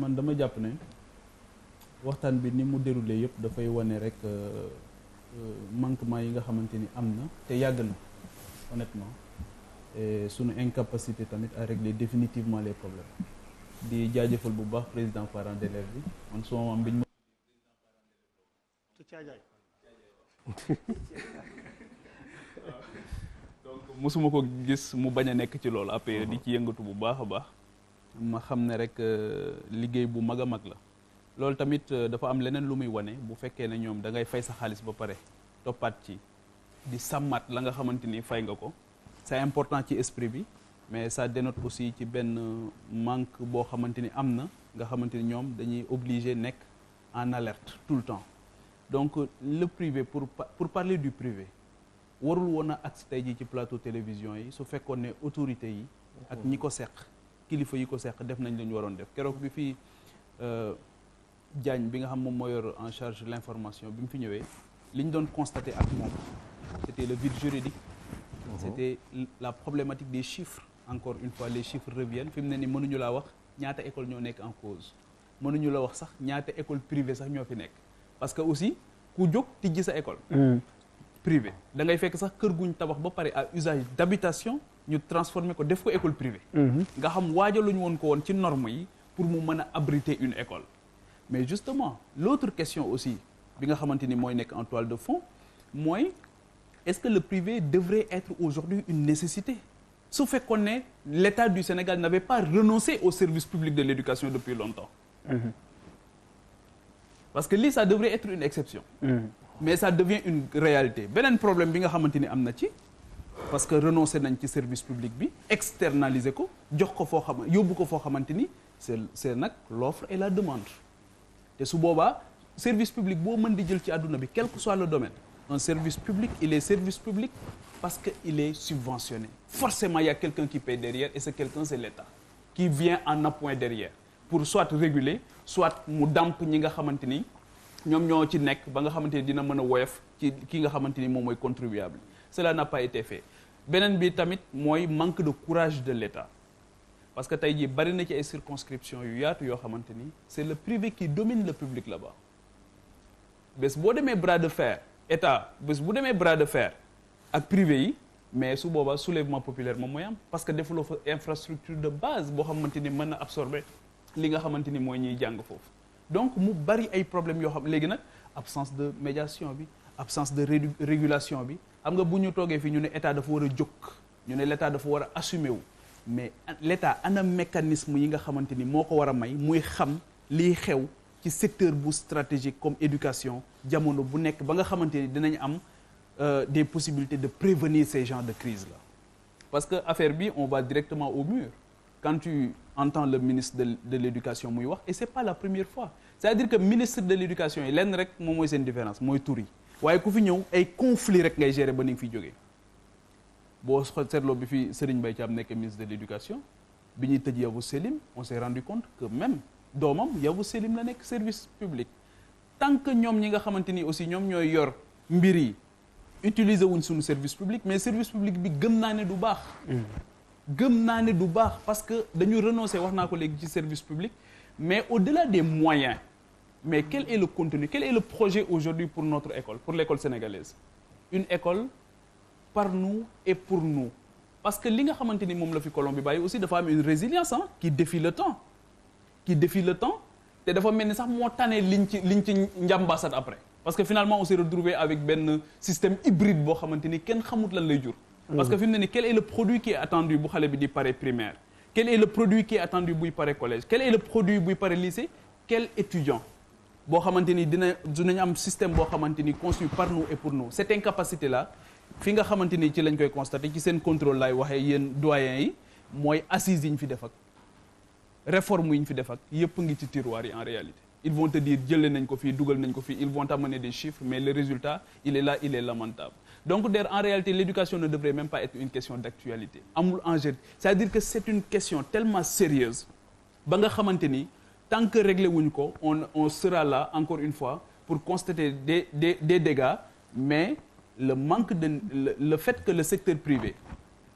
man dama jàpp ne waxtaan bi ni mu déroulé yëpp dafay wane rek manquement yi nga xamante ni am na te yàgg na honnêtement et sunu incapacité tamit à régler définitivement les problèmes di jaajëfal bu baax président parent d'élève bi man suma maam biñ ma donc mosuma ko gis mu bañ a nekk ci loolu après di ci yëngatu bu baax a baax ma xam ne rek liggéey bu mag a mag la loolu tamit dafa am leneen lu muy wane bu fekkee ne ñoom da ngay fay sa xaalis ba pare toppaat ci di sàmmaat la nga xamante ni fay nga ko c'est important ci esprit bi mais ça dénote aussi ci benn manque boo xamante ni am na nga xamante ni ñoom dañuy obligé nekk en alerte tout le temps donc le privé pour parler du privé warul woon a agsi tey jii ci plateau télévision yi su fekkoon ne autorité yi ak ñi ko seq kilifa yi ko seq def nañ la ñu waroon def keroog bi fii Diagne bi nga xam moom moo yor en charge l'information bi mu fi ñëwee li ñu doon constater ak moom c'était le vide juridique c'était la problématique des chiffres encore une fois les chiffres reviennent fi mu ne ni mënuñu laa wax ñaata école ñoo nekk en cause mënuñu la wax sax ñaata école privée sax ñoo fi nekk parce que aussi ku jóg tijji sa école privé da ngay fekk sax kër guñ tabax ba pare à usage d'habitation ñu transformer ko def ko école privée nga xam waajaluñu woon ko woon ci normes yi pour mu mën a abriter une école mais justement l'autre question aussi bi nga xamante ni mooy nekk en toile de fond mooy est-ce que le privé devrait être aujourd'hui une nécessité su fekkoon ne l'État du Sénégal n'avait pas renoncé au service public de l'éducation depuis longtemps parce que lii ça devrait être une exception mais ça devient une réalité beneen problème bi nga xamante ni am na ci parce que renoncer nañ ci service public bi externaliser ko jox ko foo xam yóbbu ko foo xamante ni c'est nag l'offre et la demande te su boobaa service public boo mën di jël ci àdduna bi quel que soit le domaine un service public il est service public parce que il est subventionné forcément il y a quelqu'un qui paie derrière et ce quelqu'un c'est l'État qui vient en appoint derrière pour soit réguler soit mu damp ñi nga xamante ni ñoom ñoo ci nekk ba nga xamante ni dina mën a woyof ci ki nga xamante ni moom mooy contribuable cela n'a pas été fait beneen bi tamit mooy manque de courage de l'État parce que tey jii bari na ci ay circonscriptions yu yaatu yoo xamante ni c'est le privé qui domine le public là-bas bés boo demee bras de fer État bés bu demee bras de fer ak privé yi mais su boobaa soulèvement populaire moom mooy am parce que defuloo fa infrastructure de base boo xamante ni mën na absorber li nga xamante ni mooy ñuy jàng foofu donc mu bari ay problèmes yoo xam léegi nag absence de médiation bi absence de régulation bi xam nga bu ñu toogee fii ñu ne état dafa war a jóg ñu ne l'état dafa war a assumer wu mais l'état ana mécanisme yi nga xamante ni moo ko war a may muy xam liy xew ci secteur bu stratégique comme éducation jamono bu nekk ba nga xamante ni dinañ am des possibilités de prévenir ces genres de crise là parce que affaire bi on va directement au mur quand tu entends le ministre de l'éducation muy wax et c'est pas la première fois c'est-à-dire que ministre de l'éducation yi lenn rek moom mooy seen différence mooy tur yi waaye ku fi ñëw ay conflit rek ngay gérer ba ni nga fiy jógee boo seetloo bi fi Serigne Mbaye Thiam nekk ministre de l'éducation bi ñuy tëj Yavuz Selim on s'est rendu compte que même doomam Yavuz Selim la nekk service public tant que ñoom ñi nga xamante ni aussi ñoom ñooy yor mbir yi utiliser wuñ suñu service public mais service public bi gëm naa ne du baax gëm naa ne du baax parce que dañu renoncer wax naa ko léegi ci service public mais au-delà des moyens mais quel est le contenu quel est le projet aujourd'hui pour notre école pour l'école sénégalaise une école par nous et pour nous parce que li nga xamante ni moom la fi Colombe bi bàyyi aussi dafa am une résilience qui défie le temps te dafa mel ni sax moo tane liñ ci njàmbaasat après parce que finalement on s'est retrouvé avec benn système hybride boo xamante ni kenn xamut lan lay jur parce que fi mu ne ni quel est le produit qui est attendu bu xale bi di pare primaire quel est le produit qui est attendu buy pare collège quel est le produit buy pare lycée quel étudiant boo xamante ni dinañ am système boo xamante ni conçu par nous et pour nous cette incapacité là fi nga xamante ni ci lañ koy constater ci seen contrôle laay waxee yéen doyens yi mooy assises yi ñu fi def ak réforme yi ñu fi def ak yépp ngi ci tiroir yi en réalité ils vont te dire jëlee nañ ko fii dugal nañ ko fii ils vont t'amener des chiffres mais le résultat il est là il est lamentable donc en réalité l'éducation ne devrait même pas être une question d'actualité amul enjeu c'est-à-dire que c'est une question tellement sérieuse ba nga xamante ni tant que réglé wuñ ko on sera là encore une fois pour constater des dégâts mais le manque de le fait que le secteur privé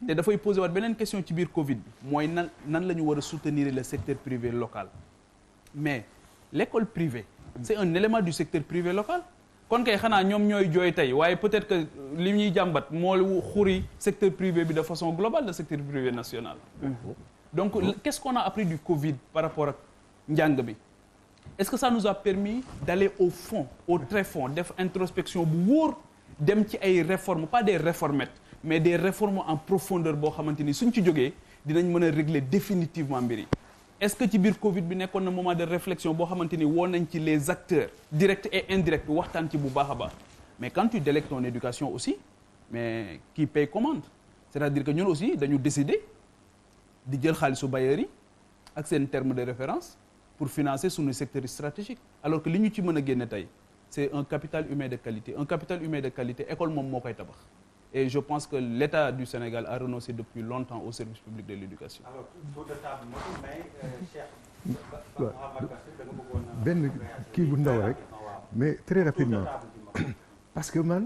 te dafay poser waat beneen question ci biir Covid bi mooy nan la ñu war a soutenir le secteur privé local mais l'école privée c'est un élément du secteur privé local kon kay xanaa ñoom ñooy jooy tey waaye peut-être que li ñuy jàmbat moo xuri secteur privé bi de façon globale le secteur privé national donc qu'est-ce qu'on a appris du Covid par rapport ak njàng bi est-ce que ça nous a permis d'aller au fond au très fond def introspection bu wóor dem ci ay réformes pas des réformettes mais des réformes en profondeur boo xamante ni suñ ci jógee dinañ mën a régler définitivement mbir yi est-ce que ci biir Covid bi nekkoon na moment de réflexion boo xamante ni woo nañ ci les acteurs directs et indirects waxtaan ci bu baax a baax mais quand tu délègues ton éducation aussi mais qui paye commande c'est-à-dire que ñun aussi dañu décider di jël xaalisu bailleurs yi ak seen terme de référence pour financer suñu secteur stratégique alors que li ñu ci mën a génne tey c'est un capital humain de qualité un capital humain de qualité école moom moo koy tabax et je pense que l'État du Sénégal a renoncé depuis longtemps au service public de l'éducation. Alors tour de table mais Cheikh benn kii bu ndaw rek mais très rapidement parce que man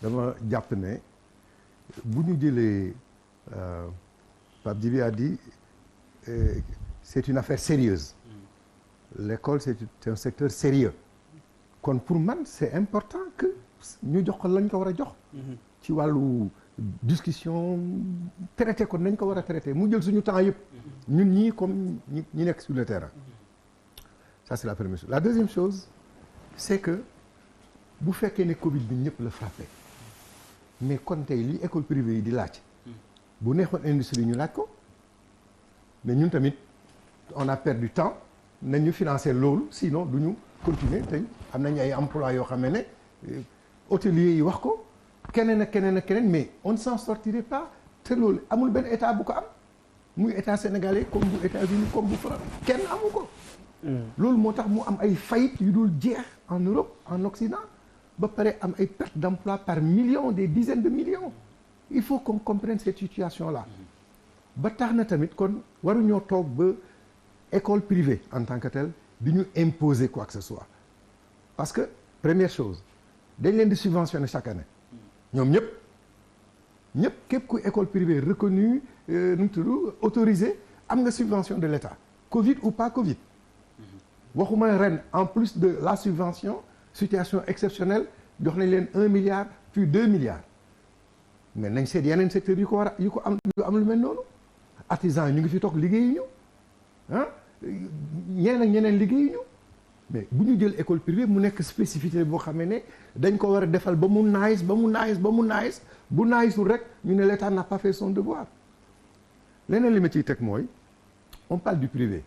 dama jàpp ne bu ñu jëlee Pape Djibi a dit c'est une affaire sérieuse l'école c'est un secteur sérieux kon pour man c'est important que ñu jox ko lañ ko war a jox ci wàllu discussion traité ko nañ ko war a traité mu jël suñu temps yëpp ñun ñii comme ñi nekk sur le terrain ça c'est la première chose la deuxième chose c'est que bu fekkee ne Covid bi ñëpp la frappé mais kon tey li école privée yi di laaj bu neexoon industrie ñu laaj ko mais ñun tamit on a perdu temps nañ ñu financer loolu sinon du ñu continuer tey am nañu ay emplois yoo xam ne hôteliers yi wax ko keneen ak keneen ak keneen mais on ne s'en sortirait pas te loolu amul benn état bu ko am muy état sénégalais comme bu États-Unis comme bu France kenn amu ko. loolu moo tax mu am ay faillites yu dul jeex en Europe en Occident ba pare am ay pertes d'emploi par millions des dizaines de millions il faut qu'on comprenne cette situation là ba tax na tamit kon waruñoo toog ba école privée en tant que telle di ñu imposer quoi que ce soit parce que première chose dañ leen di subventionner chaque année ñoom ñëpp képp ku école privée reconnue nu mu tudd autorisée am nga subvention de l'État Covid ou pas Covid waxuma ren en plus de la subvention situation exceptionnelle jox nañ leen 1 milliard puis 2 milliards mais nañ seet yeneen secteurs yu ko war a yu am lu mel noonu artisans yi ñu ngi fi toog liggéeyuñu ah ñeneen ak ñeneen liggéeyuñu mais bu ñu jël école privée mu nekk spécificité boo xamee ne dañ ko war a defal ba mu naagis bu naagisul rek ñu ne l'État n'a pas fait son devoir leneen li ma ciy teg mooy on parle du privé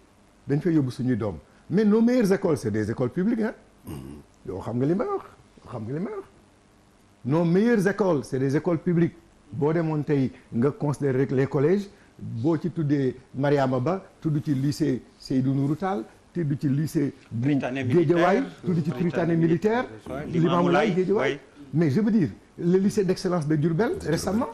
dañ fay yóbbu suñuy doom mais nos meilleures écoles c'est des écoles publiques hein yow xam nga li may wax nos meilleures écoles c'est des écoles publiques boo demoon tey nga considérer rek les collèges boo ci tuddee Mariama Ba tudd ci lycée Seydou Nourou Tall tudd ci lycée bu Guédiawaye tudd ci Prytanée militaire Limamoulaye Guédiawaye mais je veux dire le lycée d'excellence de Diourbel récemment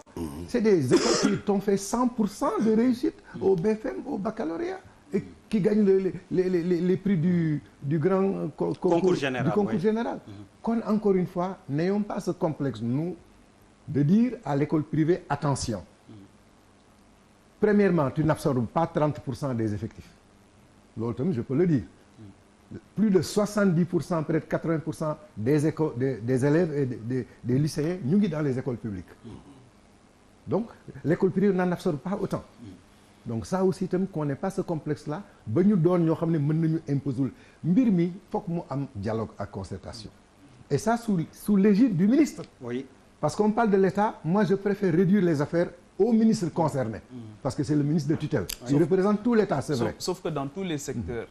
c'est des écoles qui ont fait 100% de réussite au BFM au baccalauréat et qui gagnent les prix du grand concours général kon encore une fois n'ayons pas ce complexe nous de dire à l'école privée attention premièrement tu n'absorbes pas 30% des effectifs loolu tamit je peux le dire plus de 70% peut-être 80% des écoles des élèves et des lycéens ñu ngi dans les écoles publiques donc l'école privée n'en absorbe pas autant donc ça aussi tamit qu'on n'ait pas ce complexe là ba ñu doon ñoo xam ne mën nañu imposer mbir mi fokk mu am dialogue ak concertation et ça sous l'égide du ministre oui parce qu'on parle de l'État moi je préfère réduire les affaires au ministre concerné parce que c'est le ministre de tutelle il représente tout l'État c'est vrai sauf que dans tous les secteurs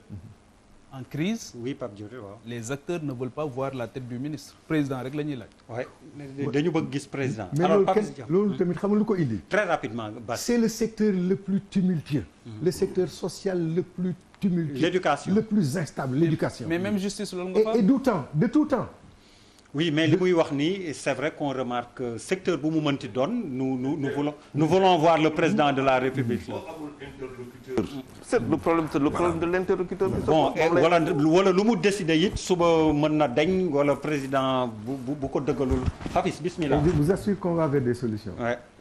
en crise oui Pape Djibril waaw les acteurs ne veulent pas voir la tête du ministre président rek la ñuy laaj waaye dañu bëgg gis président mais loolu tamit xam nga lu ko indi très rapidement c'est le secteur le plus tumultueux le secteur social le plus tumultueux l'éducation le plus instable l'éducation mais même justice loolu nga fa et de tout temps oui mais li muy wax nii c'est vrai qu'on remarque que secteur bu mu mënti doon nous voulons voir le président de la République c'est le problème de l'interlocuteur bon wala lu mu décider it suba mën na dañ wala président bu ko dëggalul Hafiz bismillah je vous assure qu'on va vers des solutions